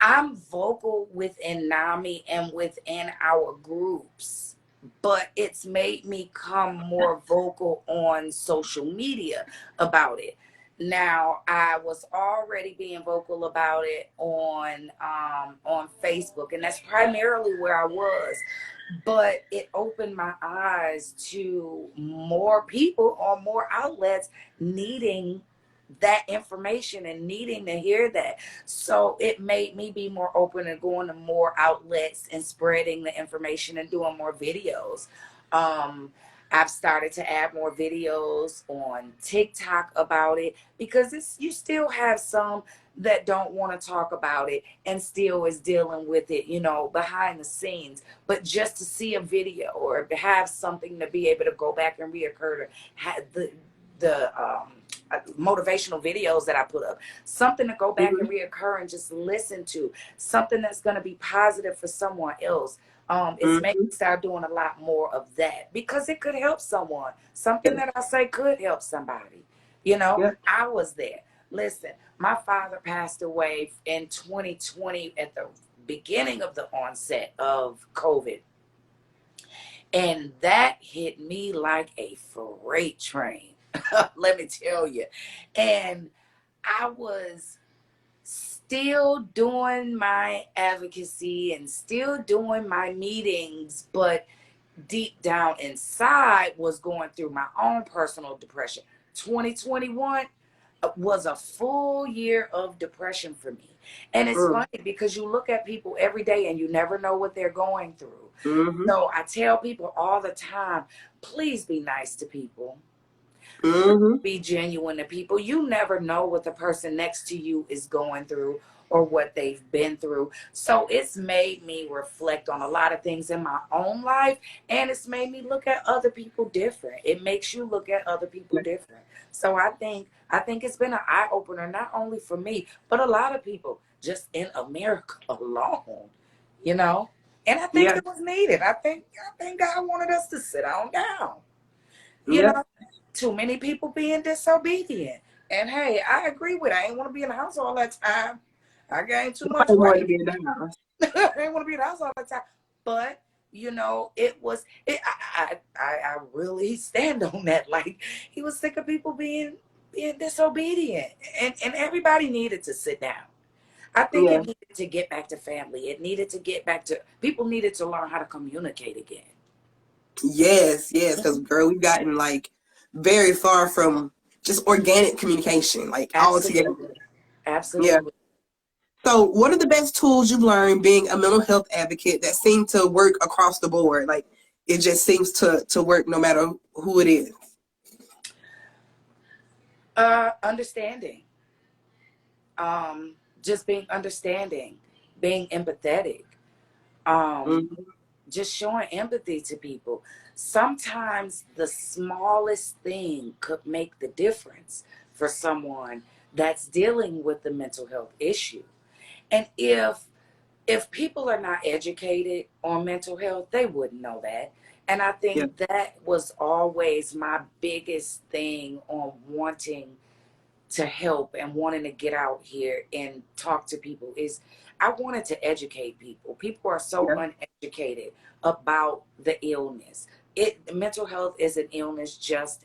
I'm vocal within NAMI and within our groups, but it's made me come more vocal on social media about it. Now, I was already being vocal about it on Facebook, and that's primarily where I was. But it opened my eyes to more people on more outlets needing that information and needing to hear that. So it made me be more open and going to more outlets and spreading the information and doing more videos. Um, I've started to add more videos on TikTok about it because you still have some that don't want to talk about it and still is dealing with it, behind the scenes. But just to see a video or to have something to be able to go back and reoccur to have the motivational videos that I put up, something to go back Mm-hmm. and reoccur and just listen to, something that's going to be positive for someone else. It's making Mm-hmm. me start doing a lot more of that because it could help someone. Yeah. Something that I say could help somebody. Yeah. I was there. Listen, my father passed away in 2020 at the beginning of the onset of COVID. And that hit me like a freight train. Let me tell you. And I was still doing my advocacy and still doing my meetings, but deep down inside was going through my own personal depression. 2021 was a full year of depression for me. And it's Mm. funny because you look at people every day and you never know what they're going through. Mm-hmm. So I tell people all the time, please be nice to people. Mm-hmm. Be genuine to people. You never know what the person next to you is going through or what they've been through. So it's made me reflect on a lot of things in my own life, and it's made me look at other people different. It makes you look at other people different. So I think it's been an eye opener not only for me, but a lot of people just in America alone, you know. And I think Yeah. it was needed. I think God wanted us to sit on down. You Yeah. know, too many people being disobedient. And hey, I agree with it. I ain't want to be in the house all that time. I gained too much Nobody wanted to weight. be in the house. I didn't want to be in the house all the time. But it was it. I really stand on that. Like he was sick of people being disobedient, and everybody needed to sit down. I think Yeah. it needed to get back to family. It needed to get back to people needed to learn how to communicate again. Yes. Yes. Because girl, we've gotten like very far from just organic communication, like all together. Absolutely, Yeah. absolutely. So, what are the best tools you've learned being a mental health advocate that seem to work across the board? Like it just seems to work no matter who it is. Understanding. Um, just being understanding, being empathetic. Um, Mm-hmm. just showing empathy to people. Sometimes the smallest thing could make the difference for someone that's dealing with the mental health issue. And if people are not educated on mental health, they wouldn't know that. And I Yeah. think that was always my biggest thing on wanting to help and wanting to get out here and talk to people is I wanted to educate people. People are so Yeah. uneducated about the illness. Mental health is an illness just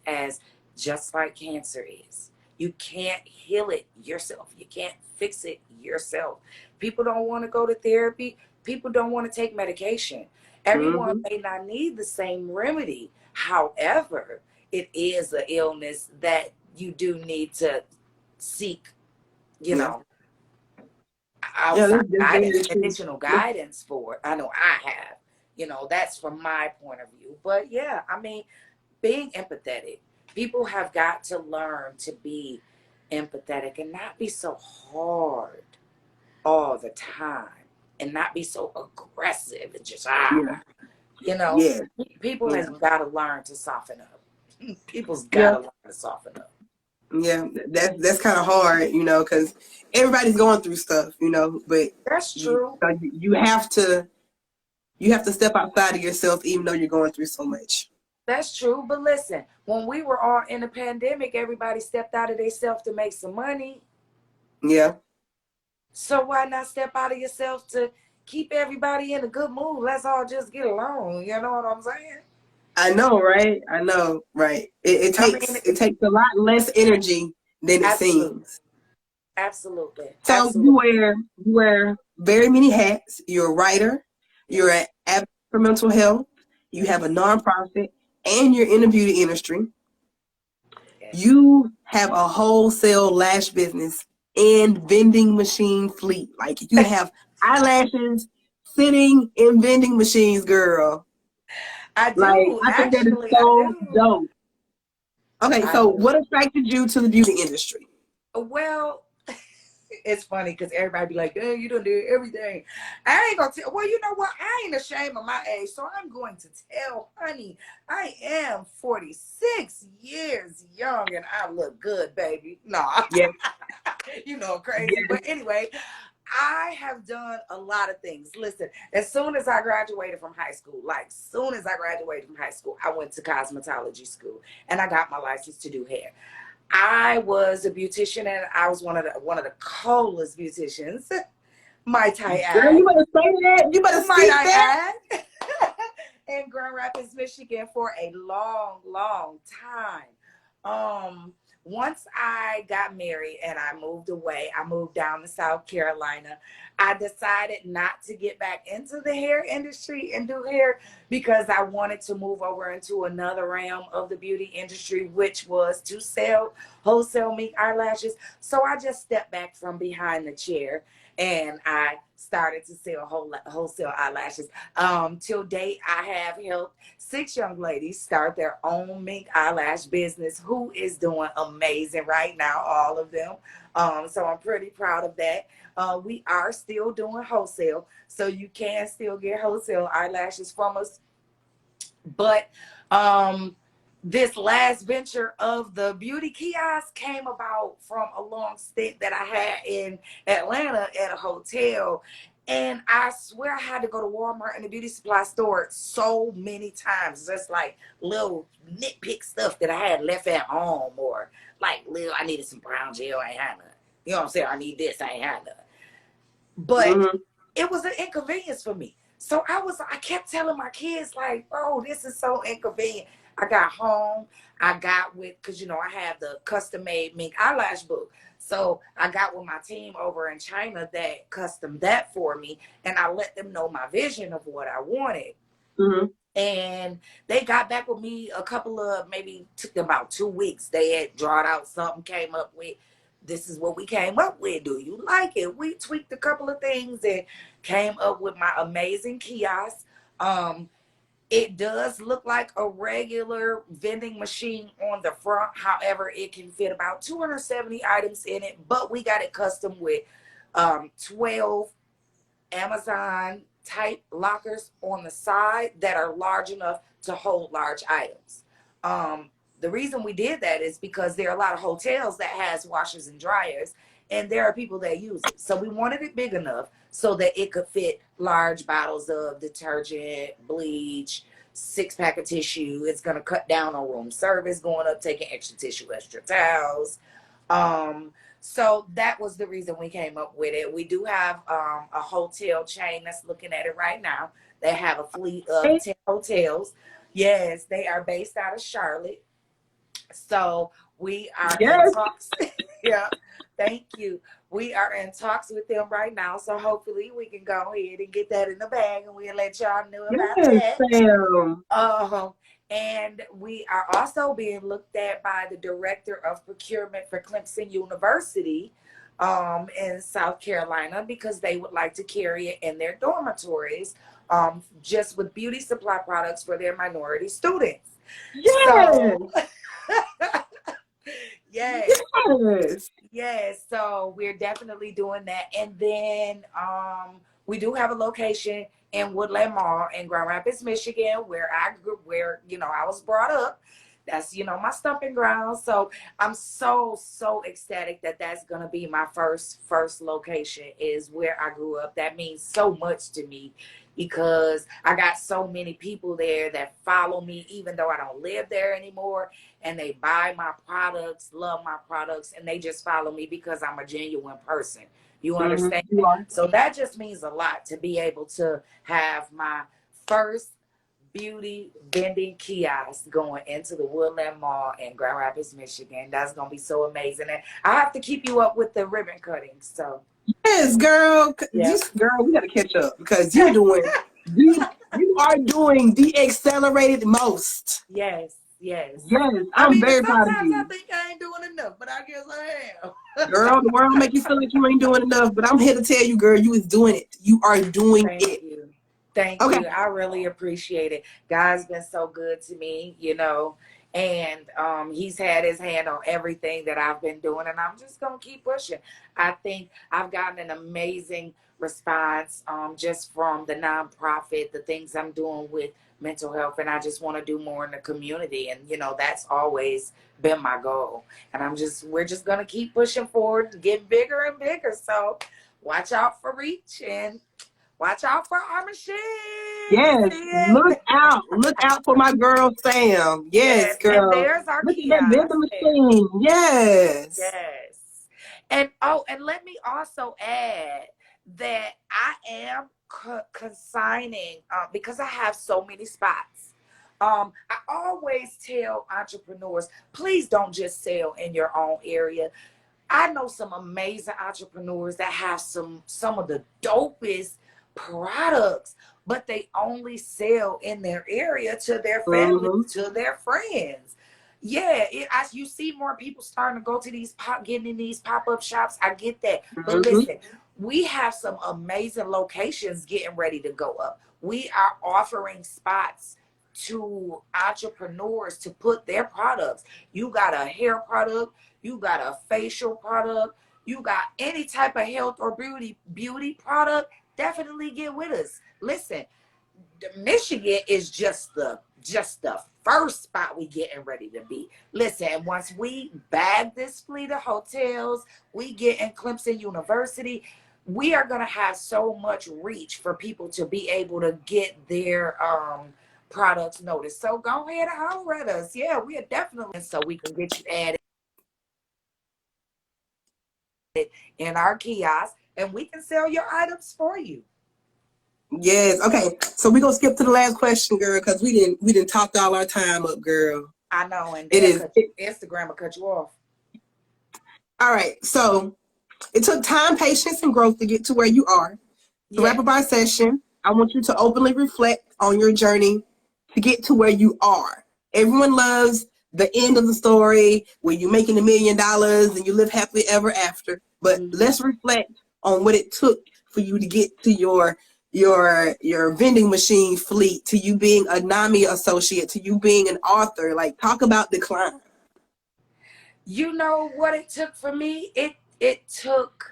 like cancer is. You can't heal it yourself. You can't fix it yourself. People don't want to go to therapy. People don't want to take medication. Everyone Mm-hmm. may not need the same remedy. However, it is an illness that you do need to seek, you Yeah. know, Yeah. outside That's guidance, very true. additional Yeah. guidance for it. I know I have, that's from my point of view. But yeah, I mean, being empathetic, people have got to learn to be empathetic and not be so hard all the time and not be so aggressive and just, Yeah. you know, Yeah. people Yeah. has got to learn to soften up. People's got Yeah. to learn to soften up. Yeah. That's kind of hard, because everybody's going through stuff, but That's you true. you have to step outside of yourself, even though you're going through so much. That's true. But listen, when we were all in the pandemic, everybody stepped out of themselves to make some money. Yeah. So why not step out of yourself to keep everybody in a good mood? Let's all just get along. You know what I'm saying? I know, right? I know, right? It I mean, takes it takes a lot less energy than it Absolutely. seems. Absolutely. So Absolutely. you wear very many hats. You're a writer, you're an Yes. advocate for mental health, you have a Yes. nonprofit, and you're in the beauty industry. Yes. You have a wholesale lash business and vending machine fleet. Like you have eyelashes sitting in vending machines, girl. I Like do. I think that is Actually, I so do. dope. Okay, I so do. what attracted you to the beauty industry? Well, it's funny because everybody be like, "Hey, you done did everything." I ain't gonna tell. Well, you know what? I ain't ashamed of my age, so I'm going to tell, honey. I am 46 years young, and I look good, baby. No, Yes, you know, crazy. yes. But anyway, I have done a lot of things. Listen, as soon as I graduated from high school, like soon as I graduated from high school, I went to cosmetology school and I got my license to do hair. I was a beautician and I was one of the coolest beauticians. Might I Girl, you add? better say that. You better Might speak that. I add? In Grand Rapids, Michigan for a long, long time. Um, Once I got married and I moved away, I moved down to South Carolina. I decided not to get back into the hair industry and do hair because I wanted to move over into another realm of the beauty industry, which was to sell wholesale mink eyelashes. So I just stepped back from behind the chair and I started to sell wholesale eyelashes. Till date, I have helped 6 young ladies start their own mink eyelash business, who is doing amazing right now, all of them. So I'm pretty proud of that. We are still doing wholesale, so you can still get wholesale eyelashes from us. But um, this last venture of the beauty kiosk came about from a long stint that I had in Atlanta at a hotel. And I swear I had to go to Walmart and the beauty supply store so many times. Just like little nitpick stuff that I had left at home, or like little, I needed some brown gel, I ain't had none. You know what I'm saying? I need this, I ain't had none. But Mm-hmm. it was an inconvenience for me. So I kept telling my kids, like, "Oh, this is so inconvenient." I got home, I got with, because I have the custom made mink eyelash book. So I got with my team over in China that custom that for me, and I let them know my vision of what I wanted. Mm-hmm. And they got back with me a couple of, maybe took them about 2 weeks. They had drawn out something, came up with, this is what we came up with. Do you like it? We tweaked a couple of things and came up with my amazing kiosk. Um, it does look like a regular vending machine on the front. However, it can fit about 270 items in it, but we got it custom with 12 Amazon type lockers on the side that are large enough to hold large items. The reason we did that is because there are a lot of hotels that has washers and dryers, and there are people that use it. So we wanted it big enough so that it could fit large bottles of detergent, bleach, 6 pack of tissue. It's going to cut down on room service going up, taking extra tissue, extra towels. Um, so that was the reason we came up with it. We do have a hotel chain that's looking at it right now. They have a fleet of 10 hotels. Yes, they are based out of Charlotte. So we are in Yes, talks. Yeah, thank you. We are in talks with them right now. So hopefully we can go ahead and get that in the bag and we'll let y'all know about yes, that. Sam. And we are also being looked at by the director of procurement for Clemson University in South Carolina, because they would like to carry it in their dormitories, just with beauty supply products for their minority students. Yes, So, yes, yes. yes, so we're definitely doing that. And then we do have a location in Woodland Mall in Grand Rapids, Michigan, where I grew, where I was brought up. That's my stomping ground. So I'm so ecstatic that that's gonna be my first location, is where I grew up. That means so much to me because I got so many people there that follow me, even though I don't live there anymore, and they buy my products, love my products, and they just follow me because I'm a genuine person. You Mm-hmm. understand? You are. So that just means a lot to be able to have my first beauty vending kiosk going into the Woodland Mall in Grand Rapids, Michigan. That's gonna be so amazing. And I have to keep you up with the ribbon cutting. So Yes, girl. yeah. Girl, we gotta catch up because you are doing the accelerated most. Yes, yes. Yes, I I'm mean, and very proud of sometimes I you. think I ain't doing enough, but I guess I am. Girl, the world make you feel like you ain't doing enough, but I'm here to tell you, girl, you is doing it. You are doing Thank it. you. Thank Okay. you. I really appreciate it. God's been so good to me, you know, and he's had his hand on everything that I've been doing, and I'm just going to keep pushing. I think I've gotten an amazing response just from the nonprofit, the things I'm doing with mental health, and I just want to do more in the community. And, you know, that's always been my goal. And we're just going to keep pushing forward, get bigger and bigger. So watch out for reach and watch out for our machine. Yes, See look it? out. Look out for my girl, Sam. Yes, Yes. And girl. there's our Look at that kiosk vending there. machine. Yes. Yes. And oh, and let me also add that I am consigning because I have so many spots. I always tell entrepreneurs, please don't just sell in your own area. I know some amazing entrepreneurs that have some of the dopest products, but they only sell in their area to their family, Mm-hmm. to their friends. Yeah, as you see more people starting to go to these getting in these pop-up shops, I get that. But Mm-hmm. listen, we have some amazing locations getting ready to go up. We are offering spots to entrepreneurs to put their products. You got a hair product, you got a facial product, you got any type of health or beauty product, definitely get with us. Listen, Michigan is just the first spot we getting ready to be. Listen, once we bag this fleet of hotels, we get in Clemson University, we are gonna have so much reach for people to be able to get their products noticed. So go ahead and holler at us. Yeah, we are definitely so we can get you added in our kiosk and we can sell your items for you. Yes. Okay. So we're gonna skip to the last question, girl, because we didn't talk all our time up, girl. I know, and It they'll is cut you, Instagram will cut you off. all right. So it took time, patience, and growth to get to where you are. To wrap Yeah. up our session, I want you to openly reflect on your journey to get to where you are. Everyone loves the end of the story where you're making $1 million and you live happily ever after. But let's reflect on what it took for you to get to your vending machine fleet, to you being a NAMI associate, to you being an author. Like, talk about the climb. You know what it took for me? It took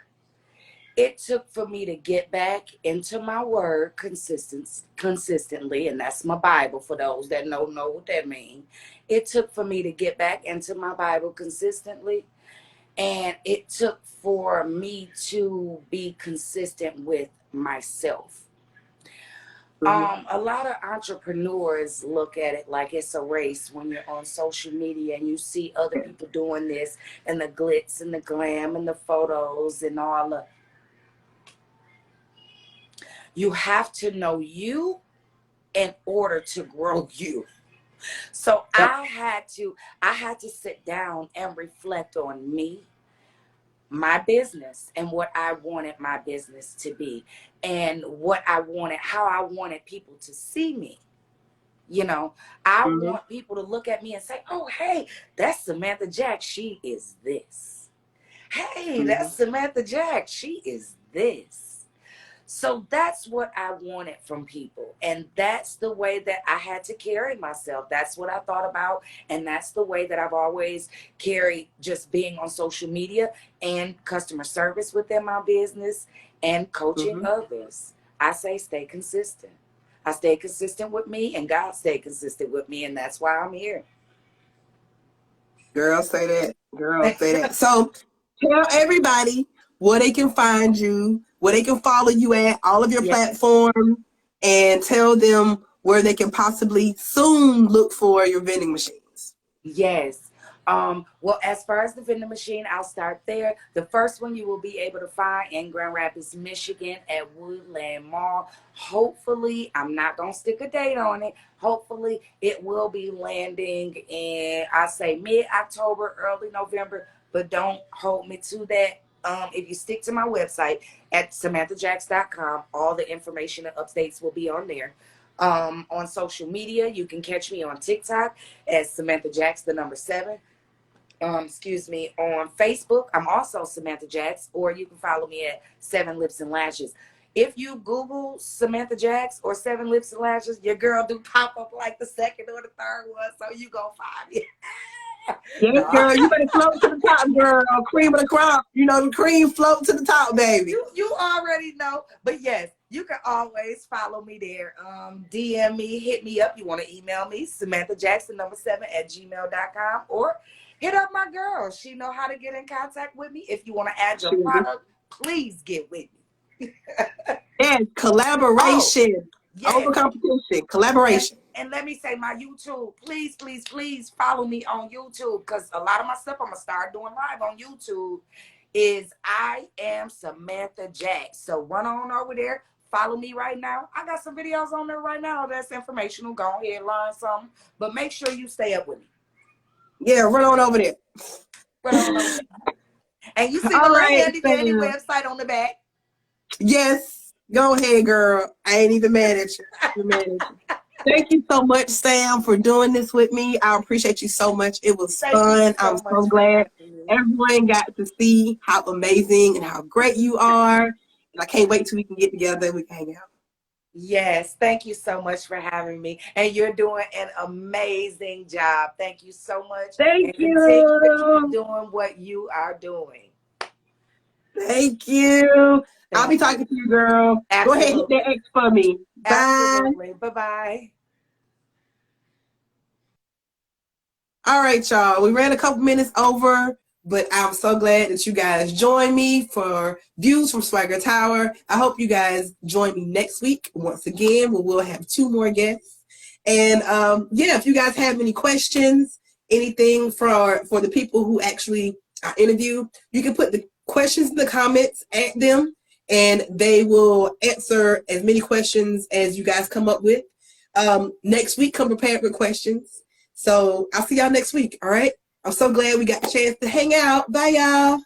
for me to get back into my word consistently, and that's my Bible for those that know what that means. It took for me to get back into my Bible consistently, and it took for me to be consistent with myself. A lot of entrepreneurs look at it like it's a race when you're on social media and you see other people doing this and the glitz and the glam and the photos and all the. You have to know you in order to grow you. So Yep. I had to sit down and reflect on me, my business, and what I wanted my business to be, and how I wanted people to see me. You know, I Mm-hmm. want people to look at me and say, oh, hey, that's Samantha Jax. She is this. Hey, Mm-hmm. that's Samantha Jax. She is this. So that's what I wanted from people. And that's the way that I had to carry myself. That's what I thought about. And that's the way that I've always carried, just being on social media and customer service within my business and coaching Mm-hmm. others. I say stay consistent. I stay consistent with me and God stayed consistent with me. And that's why I'm here. Girl, say that. Girl, say that. So tell everybody where they can find you, where they can follow you at, all of your Yeah. platforms, and tell them where they can possibly soon look for your vending machines. Yes. Well, as far as the vending machine, I'll start there. The first one you will be able to find in Grand Rapids, Michigan at Woodland Mall. Hopefully, I'm not going to stick a date on it. Hopefully, it will be landing in, I say, mid-October, early November, but don't hold me to that. If you stick to my website at SamanthaJax.com, all the information and updates will be on there. On social media, you can catch me on TikTok as Samantha Jax, the number 7. Excuse me, on Facebook, I'm also Samantha Jax, or you can follow me at 7 Lips and Lashes. If you Google Samantha Jax or 7 Lips and Lashes, your girl do pop up like the second or the third one, so you gonna find me. Yes, No. girl, you better float to the top, girl. Cream of the crop. You know, the cream float to the top, baby. You already know. But yes, you can always follow me there. DM me, hit me up. You want to email me, Samantha Jackson, number 7 at gmail.com, or hit up my girl. She know how to get in contact with me. If you want to add your product, please get with me. And collaboration. Yes. Over competition. Collaboration. And let me say, my YouTube, please, please, please follow me on YouTube, because a lot of my stuff I'm going to start doing live on YouTube is I am Samantha Jax. So run on over there. Follow me right now. I got some videos on there right now that's informational. Go ahead, learn something. But make sure you stay up with me. Yeah, run on over there. Run on over there. And you see the handy dandy website on the back. Yes. Go ahead, girl. I ain't even mad at you. Thank you so much, Sam, for doing this with me. I appreciate you so much. It was fun. I'm so glad everyone got to see how amazing and how great you are. And I can't wait till we can get together and we can hang out. Yes, thank you so much for having me. And you're doing an amazing job. Thank you so much. Thank you. Keep doing what you are doing. Thank you. I'll be talking to you, girl. Absolutely. Go ahead, hit that X for me. Absolutely. Bye. Bye-bye. All right, y'all. We ran a couple minutes over, but I'm so glad that you guys joined me for Views from SwagHer Tower. I hope you guys join me next week once again, where we'll have 2 more guests. And yeah, if you guys have any questions, anything for the people who actually interview, you can put the questions in the comments at them, and they will answer as many questions as you guys come up with. Next week, come prepared with questions. So I'll see y'all next week, all right? I'm so glad we got the chance to hang out. Bye, y'all.